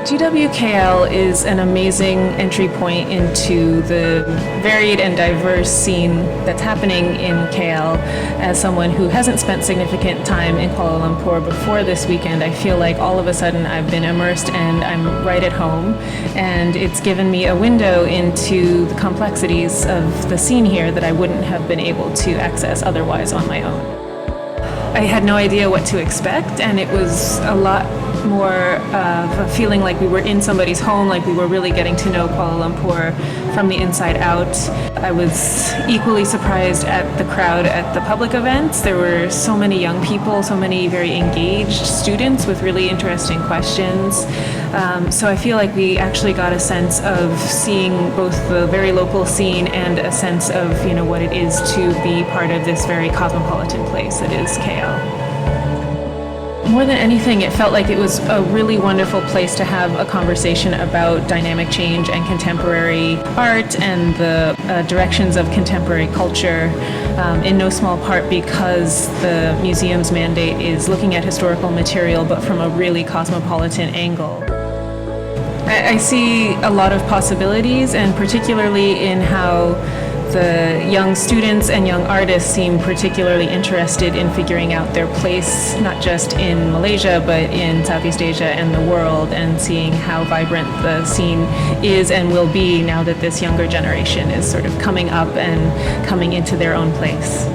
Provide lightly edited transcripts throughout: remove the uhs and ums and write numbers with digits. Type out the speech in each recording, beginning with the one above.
GWKL is an amazing entry point into the varied and diverse scene that's happening in KL. As someone who hasn't spent significant time in Kuala Lumpur before this weekend, I feel like all of a sudden I've been immersed and I'm right at home, and it's given me a window into the complexities of the scene here that I wouldn't have been able to access otherwise on my own. I had no idea what to expect, and it was a lot more of a feeling like we were in somebody's home, like we were really getting to know Kuala Lumpur from the inside out. I was equally surprised at the crowd at the public events. There were so many young people, so many very engaged students with really interesting questions. So I feel like we actually got a sense of seeing both the very local scene and a sense of, what it is to be part of this very cosmopolitan place that is KL. More than anything, it felt like it was a really wonderful place to have a conversation about dynamic change and contemporary art and the directions of contemporary culture, in no small part because the museum's mandate is looking at historical material but from a really cosmopolitan angle. I see a lot of possibilities, and particularly in how the young students and young artists seem particularly interested in figuring out their place, not just in Malaysia, but in Southeast Asia and the world, and seeing how vibrant the scene is and will be now that this younger generation is sort of coming up and coming into their own place.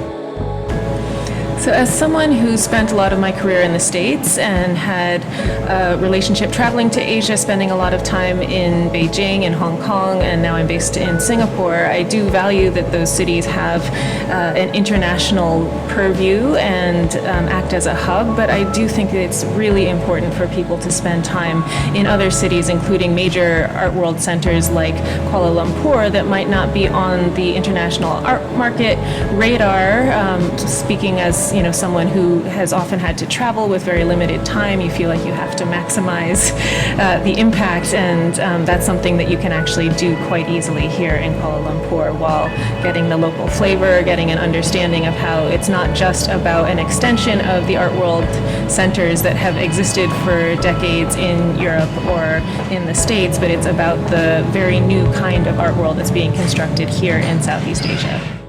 So as someone who spent a lot of my career in the States and had a relationship traveling to Asia, spending a lot of time in Beijing and Hong Kong, and now I'm based in Singapore, I do value that those cities have an international purview and act as a hub, but I do think that it's really important for people to spend time in other cities, including major art world centers like Kuala Lumpur that might not be on the international art market radar. Speaking as someone who has often had to travel with very limited time, you feel like you have to maximize the impact, and that's something that you can actually do quite easily here in Kuala Lumpur while getting the local flavor, getting an understanding of how it's not just about an extension of the art world centers that have existed for decades in Europe or in the States, but it's about the very new kind of art world that's being constructed here in Southeast Asia.